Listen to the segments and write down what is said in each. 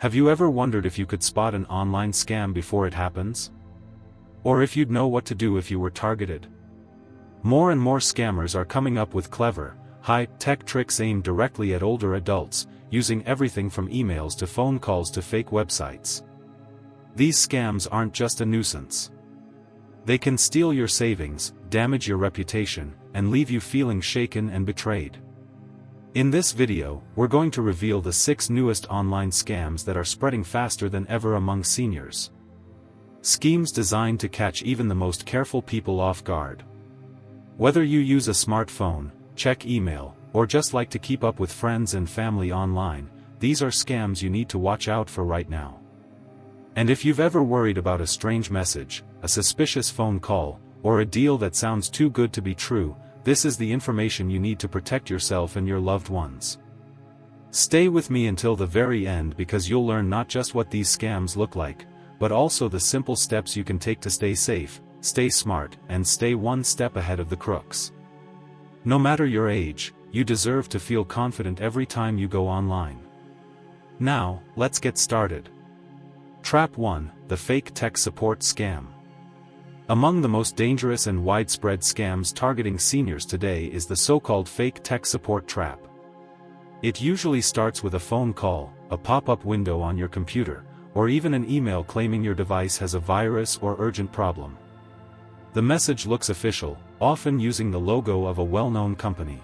Have you ever wondered if you could spot an online scam before it happens? Or if you'd know what to do if you were targeted? More and more scammers are coming up with clever, high-tech tricks aimed directly at older adults, using everything from emails to phone calls to fake websites. These scams aren't just a nuisance. They can steal your savings, damage your reputation, and leave you feeling shaken and betrayed. In this video, we're going to reveal the 6 newest online scams that are spreading faster than ever among seniors. Schemes designed to catch even the most careful people off guard. Whether you use a smartphone, check email, or just like to keep up with friends and family online, these are scams you need to watch out for right now. And if you've ever worried about a strange message, a suspicious phone call, or a deal that sounds too good to be true, this is the information you need to protect yourself and your loved ones. Stay with me until the very end because you'll learn not just what these scams look like, but also the simple steps you can take to stay safe, stay smart, and stay one step ahead of the crooks. No matter your age, you deserve to feel confident every time you go online. Now, let's get started. Trap 1: The Fake Tech Support Scam. Among the most dangerous and widespread scams targeting seniors today is the so-called fake tech support trap. It usually starts with a phone call, a pop-up window on your computer, or even an email claiming your device has a virus or urgent problem. The message looks official, often using the logo of a well-known company.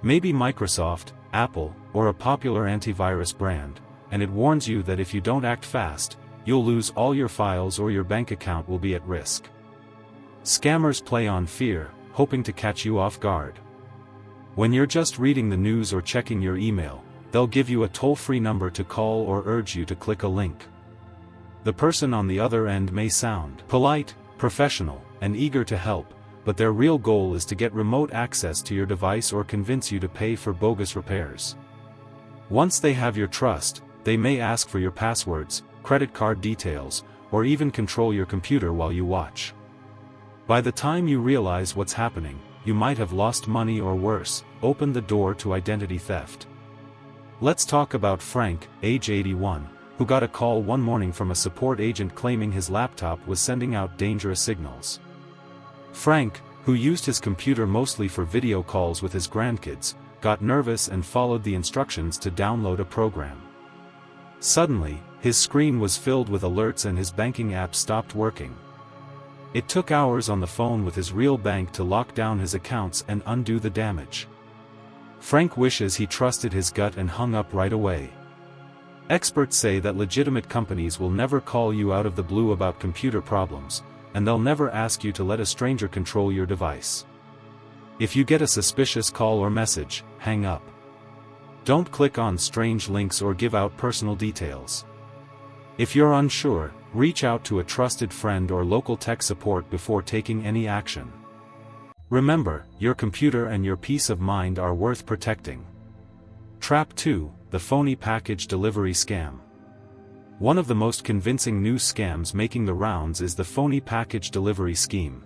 Maybe Microsoft, Apple, or a popular antivirus brand, and it warns you that if you don't act fast, you'll lose all your files or your bank account will be at risk. Scammers play on fear, hoping to catch you off guard. When you're just reading the news or checking your email, they'll give you a toll-free number to call or urge you to click a link. The person on the other end may sound polite, professional, and eager to help, but their real goal is to get remote access to your device or convince you to pay for bogus repairs. Once they have your trust, they may ask for your passwords, credit card details, or even control your computer while you watch. By the time you realize what's happening, you might have lost money or worse, opened the door to identity theft. Let's talk about Frank, age 81, who got a call one morning from a support agent claiming his laptop was sending out dangerous signals. Frank, who used his computer mostly for video calls with his grandkids, got nervous and followed the instructions to download a program. Suddenly, his screen was filled with alerts and his banking app stopped working. It took hours on the phone with his real bank to lock down his accounts and undo the damage. Frank wishes he trusted his gut and hung up right away. Experts say that legitimate companies will never call you out of the blue about computer problems, and they'll never ask you to let a stranger control your device. If you get a suspicious call or message, hang up. Don't click on strange links or give out personal details. If you're unsure, reach out to a trusted friend or local tech support before taking any action. Remember, your computer and your peace of mind are worth protecting. Trap 2: The Phony Package Delivery Scam. One of the most convincing new scams making the rounds is the phony package delivery scheme.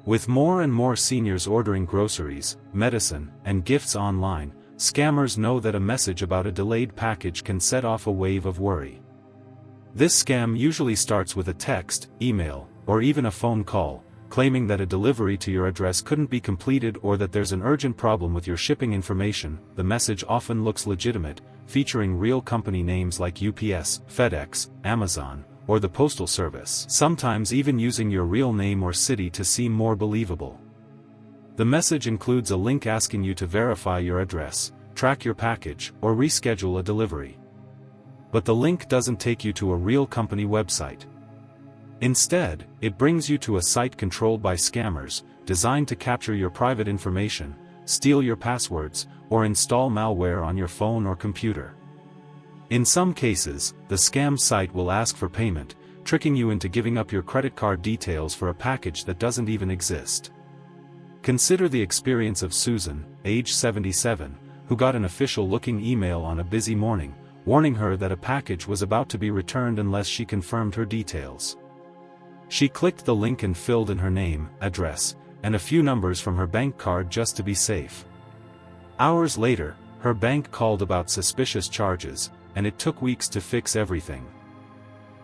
With more and more seniors ordering groceries, medicine, and gifts online, scammers know that a message about a delayed package can set off a wave of worry. This scam usually starts with a text, email, or even a phone call, claiming that a delivery to your address couldn't be completed or that there's an urgent problem with your shipping information. The message often looks legitimate, featuring real company names like UPS, FedEx, Amazon, or the Postal Service, sometimes even using your real name or city to seem more believable. The message includes a link asking you to verify your address, track your package, or reschedule a delivery. But the link doesn't take you to a real company website. Instead, it brings you to a site controlled by scammers, designed to capture your private information, steal your passwords, or install malware on your phone or computer. In some cases, the scam site will ask for payment, tricking you into giving up your credit card details for a package that doesn't even exist. Consider the experience of Susan, age 77, who got an official-looking email on a busy morning, warning her that a package was about to be returned unless she confirmed her details. She clicked the link and filled in her name, address, and a few numbers from her bank card just to be safe. Hours later, her bank called about suspicious charges, and it took weeks to fix everything.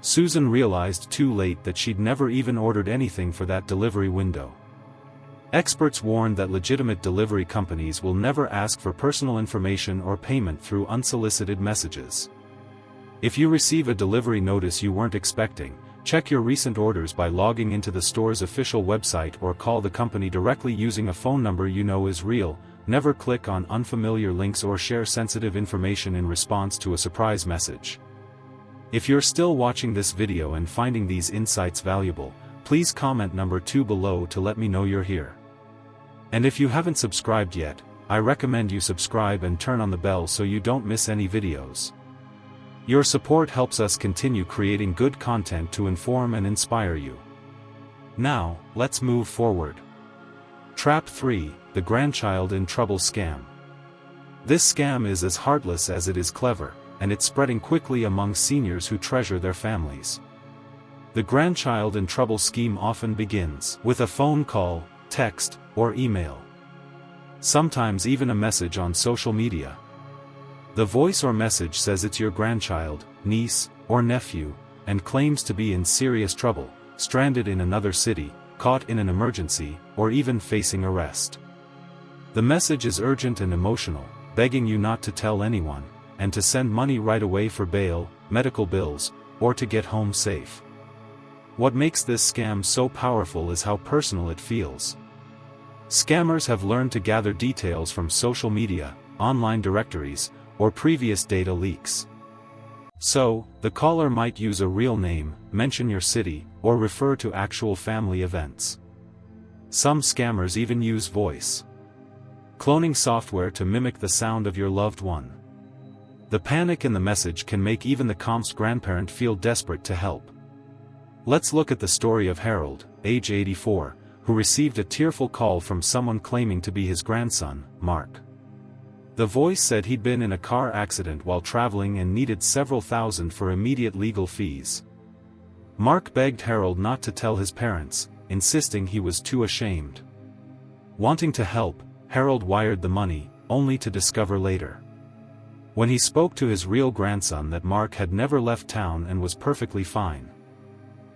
Susan realized too late that she'd never even ordered anything for that delivery window. Experts warned that legitimate delivery companies will never ask for personal information or payment through unsolicited messages. If you receive a delivery notice you weren't expecting, check your recent orders by logging into the store's official website or call the company directly using a phone number you know is real. Never click on unfamiliar links or share sensitive information in response to a surprise message. If you're still watching this video and finding these insights valuable, please comment number 2 below to let me know you're here. And if you haven't subscribed yet, I recommend you subscribe and turn on the bell so you don't miss any videos. Your support helps us continue creating good content to inform and inspire you. Now, let's move forward. Trap 3, the Grandchild in Trouble Scam. This scam is as heartless as it is clever, and it's spreading quickly among seniors who treasure their families. The Grandchild in Trouble scheme often begins with a phone call, text, or email. Sometimes even a message on social media. The voice or message says it's your grandchild, niece, or nephew, and claims to be in serious trouble, stranded in another city, caught in an emergency, or even facing arrest. The message is urgent and emotional, begging you not to tell anyone, and to send money right away for bail, medical bills, or to get home safe. What makes this scam so powerful is how personal it feels. Scammers have learned to gather details from social media, online directories, or previous data leaks. So, the caller might use a real name, mention your city, or refer to actual family events. Some scammers even use voice cloning software to mimic the sound of your loved one. The panic in the message can make even the comp's grandparent feel desperate to help. Let's look at the story of Harold, age 84, who received a tearful call from someone claiming to be his grandson, Mark. The voice said he'd been in a car accident while traveling and needed several thousand for immediate legal fees. Mark begged Harold not to tell his parents, insisting he was too ashamed. Wanting to help, Harold wired the money, only to discover later, when he spoke to his real grandson, that Mark had never left town and was perfectly fine.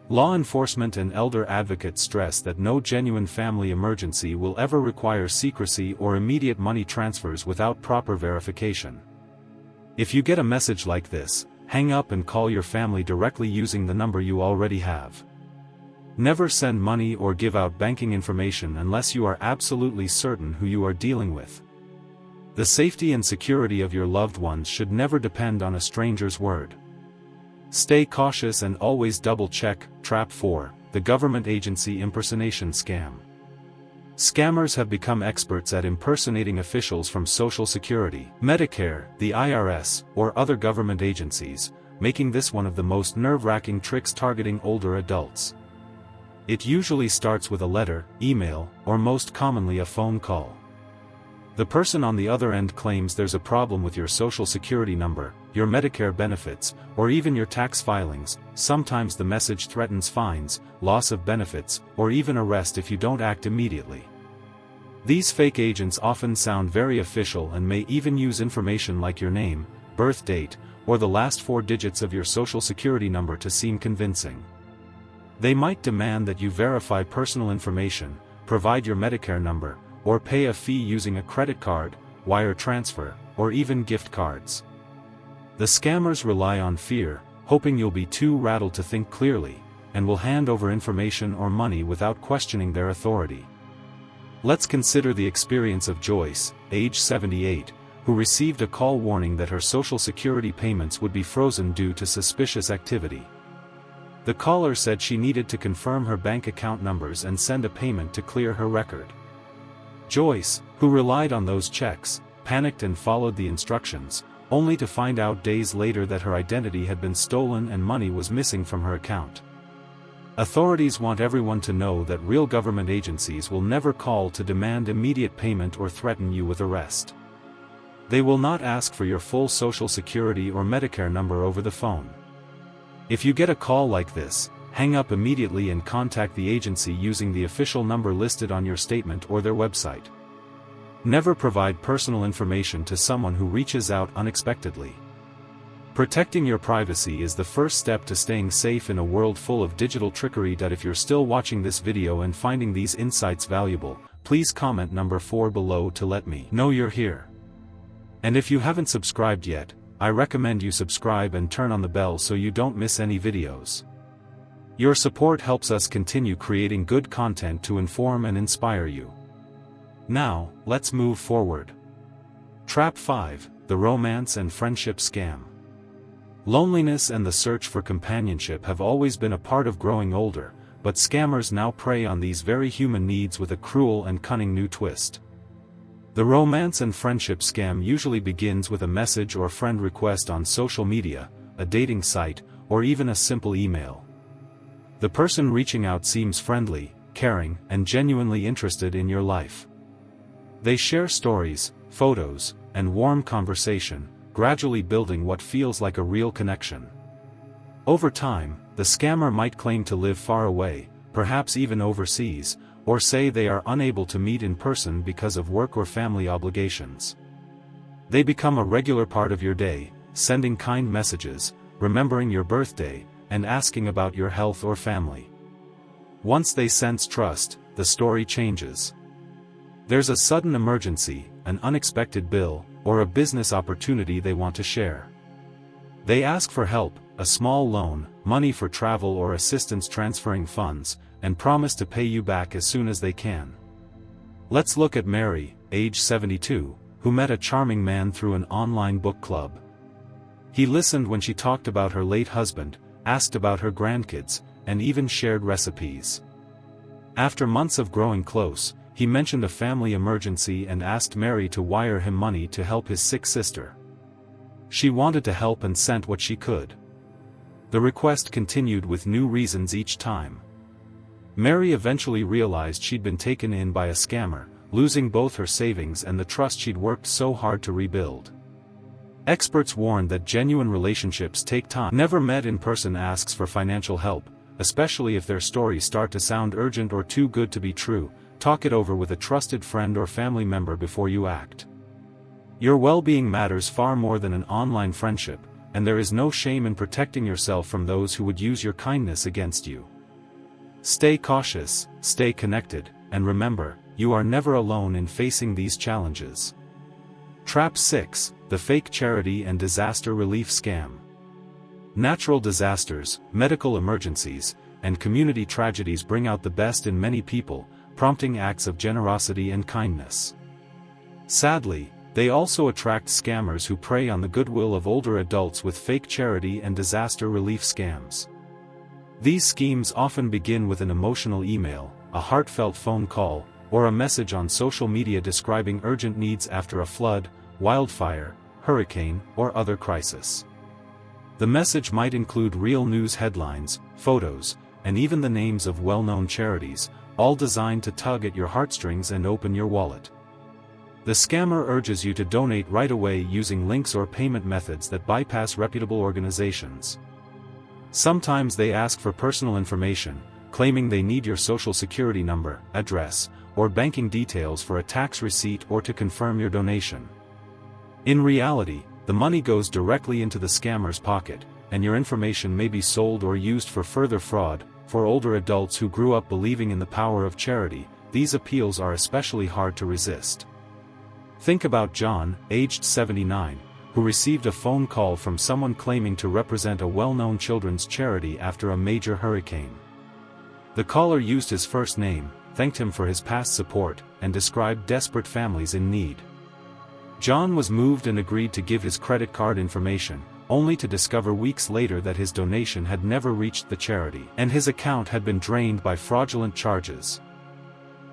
Law enforcement and elder advocates stress that no genuine family emergency will ever require secrecy or immediate money transfers without proper verification. If you get a message like this, hang up and call your family directly using the number you already have. Never send money or give out banking information unless you are absolutely certain who you are dealing with. The safety and security of your loved ones should never depend on a stranger's word. Stay cautious and always double-check. Trap 4, the government agency impersonation scam. Scammers have become experts at impersonating officials from Social Security, Medicare, the IRS, or other government agencies, making this one of the most nerve-wracking tricks targeting older adults. It usually starts with a letter, email, or most commonly a phone call. The person on the other end claims there's a problem with your Social Security number, your Medicare benefits, or even your tax filings. Sometimes the message threatens fines, loss of benefits, or even arrest if you don't act immediately. These fake agents often sound very official and may even use information like your name, birth date, or the last 4 digits of your Social Security number to seem convincing. They might demand that you verify personal information, provide your Medicare number, or pay a fee using a credit card, wire transfer, or even gift cards. The scammers rely on fear, hoping you'll be too rattled to think clearly, and will hand over information or money without questioning their authority. Let's consider the experience of Joyce, age 78, who received a call warning that her Social Security payments would be frozen due to suspicious activity. The caller said she needed to confirm her bank account numbers and send a payment to clear her record. Joyce, who relied on those checks, panicked and followed the instructions, only to find out days later that her identity had been stolen and money was missing from her account. Authorities want everyone to know that real government agencies will never call to demand immediate payment or threaten you with arrest. They will not ask for your full Social Security or Medicare number over the phone. If you get a call like this, hang up immediately and contact the agency using the official number listed on your statement or their website. Never provide personal information to someone who reaches out unexpectedly. Protecting your privacy is the first step to staying safe in a world full of digital trickery. If you're still watching this video and finding these insights valuable, please comment number 4 below to let me know you're here. And if you haven't subscribed yet, I recommend you subscribe and turn on the bell so you don't miss any videos. Your support helps us continue creating good content to inform and inspire you. Now, let's move forward. Trap 5, the romance and friendship scam. Loneliness and the search for companionship have always been a part of growing older, but scammers now prey on these very human needs with a cruel and cunning new twist. The romance and friendship scam usually begins with a message or friend request on social media, a dating site, or even a simple email. The person reaching out seems friendly, caring, and genuinely interested in your life. They share stories, photos, and warm conversation, gradually building what feels like a real connection. Over time, the scammer might claim to live far away, perhaps even overseas, or say they are unable to meet in person because of work or family obligations. They become a regular part of your day, sending kind messages, remembering your birthday, and asking about your health or family. Once they sense trust, the story changes. There's a sudden emergency, an unexpected bill, or a business opportunity they want to share. They ask for help, a small loan, money for travel or assistance transferring funds, and promise to pay you back as soon as they can. Let's look at Mary, age 72, who met a charming man through an online book club. He listened when she talked about her late husband, asked about her grandkids, and even shared recipes. After months of growing close, he mentioned a family emergency and asked Mary to wire him money to help his sick sister. She wanted to help and sent what she could. The request continued with new reasons each time. Mary eventually realized she'd been taken in by a scammer, losing both her savings and the trust she'd worked so hard to rebuild. Experts warned that genuine relationships take time. Never met in person asks for financial help, especially if their stories start to sound urgent or too good to be true. Talk it over with a trusted friend or family member before you act. Your well-being matters far more than an online friendship, and there is no shame in protecting yourself from those who would use your kindness against you. Stay cautious, stay connected, and remember, you are never alone in facing these challenges. Trap 6, the fake charity and disaster relief scam. Natural disasters, medical emergencies, and community tragedies bring out the best in many people, prompting acts of generosity and kindness. Sadly, they also attract scammers who prey on the goodwill of older adults with fake charity and disaster relief scams. These schemes often begin with an emotional email, a heartfelt phone call, or a message on social media describing urgent needs after a flood, wildfire, hurricane, or other crisis. The message might include real news headlines, photos, and even the names of well-known charities, all designed to tug at your heartstrings and open your wallet. The scammer urges you to donate right away using links or payment methods that bypass reputable organizations. Sometimes they ask for personal information, claiming they need your social security number, address, or banking details for a tax receipt or to confirm your donation. In reality, the money goes directly into the scammer's pocket, and your information may be sold or used for further fraud. For older adults who grew up believing in the power of charity, these appeals are especially hard to resist. Think about John, aged 79, who received a phone call from someone claiming to represent a well-known children's charity after a major hurricane. The caller used his first name, thanked him for his past support, and described desperate families in need. John was moved and agreed to give his credit card information, only to discover weeks later that his donation had never reached the charity, and his account had been drained by fraudulent charges.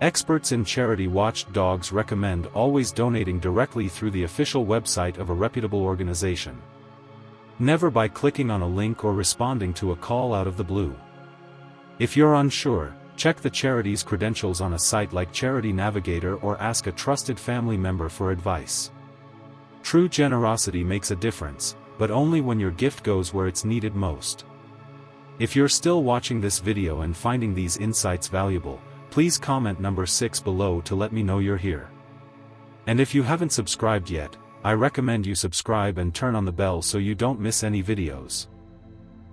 Experts in charity watchdogs recommend always donating directly through the official website of a reputable organization. Never by clicking on a link or responding to a call out of the blue. If you're unsure, check the charity's credentials on a site like Charity Navigator or ask a trusted family member for advice. True generosity makes a difference, but only when your gift goes where it's needed most. If you're still watching this video and finding these insights valuable, please comment number 6 below to let me know you're here. And if you haven't subscribed yet, I recommend you subscribe and turn on the bell so you don't miss any videos.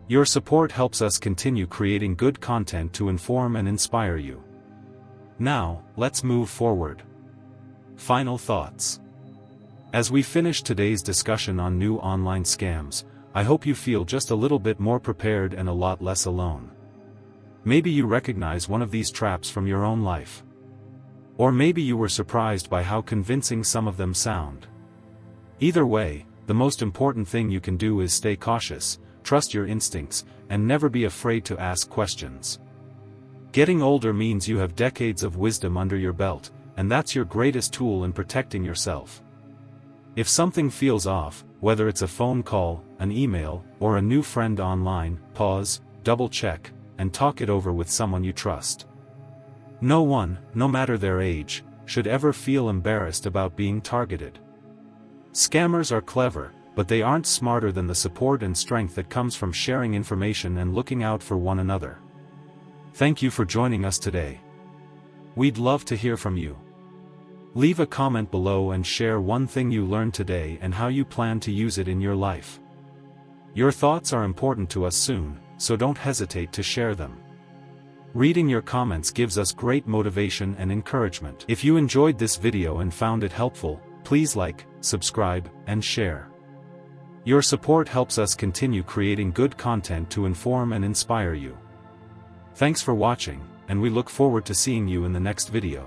Your support helps us continue creating good content to inform and inspire you. Now, let's move forward. Final thoughts. As we finish today's discussion on new online scams, I hope you feel just a little bit more prepared and a lot less alone. Maybe you recognize one of these traps from your own life. Or maybe you were surprised by how convincing some of them sound. Either way, the most important thing you can do is stay cautious, trust your instincts, and never be afraid to ask questions. Getting older means you have decades of wisdom under your belt, and that's your greatest tool in protecting yourself. If something feels off, whether it's a phone call, an email, or a new friend online, pause, double-check, and talk it over with someone you trust. No one, no matter their age, should ever feel embarrassed about being targeted. Scammers are clever, but they aren't smarter than the support and strength that comes from sharing information and looking out for one another. Thank you for joining us today. We'd love to hear from you. Leave a comment below and share one thing you learned today and how you plan to use it in your life. Your thoughts are important to us soon, so don't hesitate to share them. Reading your comments gives us great motivation and encouragement. If you enjoyed this video and found it helpful, please like, subscribe, and share. Your support helps us continue creating good content to inform and inspire you. Thanks for watching, and we look forward to seeing you in the next video.